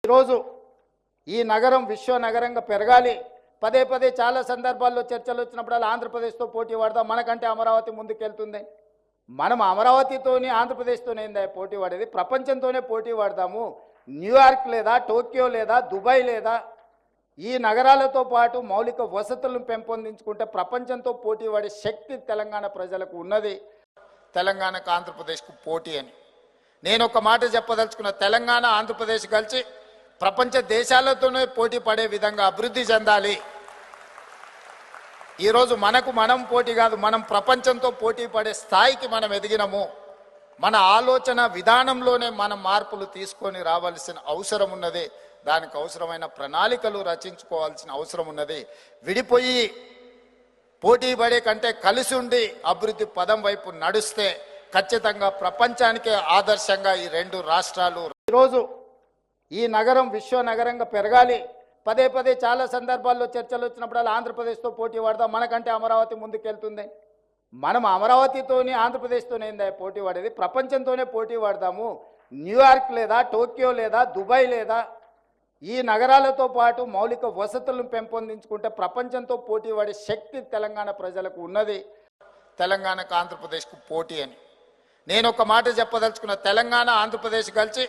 ఈరోజు ఈ నగరం విశ్వ నగరంగా పెరగాలి. పదే పదే చాలా సందర్భాల్లో చర్చలు వచ్చినప్పుడల్లా ఆంధ్రప్రదేశ్తో పోటీ పడదాం, మనకంటే అమరావతి ముందుకెళ్తుంది. మనం అమరావతితోని ఆంధ్రప్రదేశ్తోనే ఏందా పోటీ పడేది? ప్రపంచంతోనే పోటీ పడదాము. న్యూయార్క్ లేదా, టోక్యో లేదా, దుబాయ్ లేదా, ఈ నగరాలతో పాటు మౌలిక వసతులను పెంపొందించుకుంటే ప్రపంచంతో పోటీ పడే శక్తి తెలంగాణ ప్రజలకు ఉన్నది. తెలంగాణకు ఆంధ్రప్రదేశ్కు పోటీ అని నేను ఒక మాట చెప్పదలుచుకున్న. తెలంగాణ ఆంధ్రప్రదేశ్ కలిసి ప్రపంచ దేశాలతోనే పోటీ పడే విధంగా అభివృద్ధి చెందాలి. ఈరోజు మనకు మనం పోటీ కాదు, మనం ప్రపంచంతో పోటీ పడే స్థాయికి మనం ఎదిగినము. మన ఆలోచన విధానంలోనే మనం మార్పులు తీసుకొని రావాల్సిన అవసరం ఉన్నది. దానికి అవసరమైన ప్రణాళికలు రచించుకోవాల్సిన అవసరం ఉన్నది. విడిపోయి పోటీ పడే కంటే కలిసి ఉండి అభివృద్ధి పదం వైపు నడుస్తే ఖచ్చితంగా ప్రపంచానికే ఆదర్శంగా ఈ రెండు రాష్ట్రాలు. ఈరోజు ఈ నగరం విశ్వ నగరంగా పెరగాలి. పదే పదే చాలా సందర్భాల్లో చర్చలు వచ్చినప్పుడల్లా ఆంధ్రప్రదేశ్తో పోటీ పడదాం, మనకంటే అమరావతి ముందుకెళ్తుంది. మనం అమరావతితోని ఆంధ్రప్రదేశ్తోనే ఏందా పోటీ పడేది? ప్రపంచంతోనే పోటీ పడదాము. న్యూయార్క్ లేదా, టోక్యో లేదా, దుబాయ్ లేదా, ఈ నగరాలతో పాటు మౌలిక వసతులను పెంపొందించుకుంటే ప్రపంచంతో పోటీ పడే శక్తి తెలంగాణ ప్రజలకు ఉన్నది. తెలంగాణకు ఆంధ్రప్రదేశ్కు పోటీ అని నేను ఒక మాట చెప్పదలుచుకున్న. తెలంగాణ ఆంధ్రప్రదేశ్ కలిసి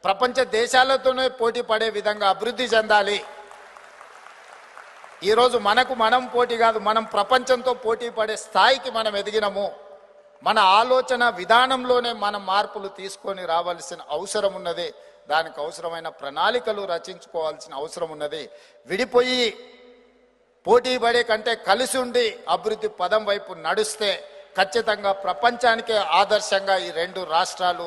ప్రపంచ దేశాలతోనే పోటీ పడే విధంగా అభివృద్ధి చెందాలి. ఈరోజు మనకు మనం పోటీ కాదు, మనం ప్రపంచంతో పోటీ పడే స్థాయికి మనం ఎదిగినము. మన ఆలోచన విధానంలోనే మనం మార్పులు తీసుకొని రావాల్సిన అవసరం ఉన్నది. దానికి అవసరమైన ప్రణాళికలు రచించుకోవాల్సిన అవసరం ఉన్నది. విడిపోయి పోటీ పడే కంటే కలిసి ఉండి అభివృద్ధి పదం వైపు నడుస్తే ఖచ్చితంగా ప్రపంచానికే ఆదర్శంగా ఈ రెండు రాష్ట్రాలు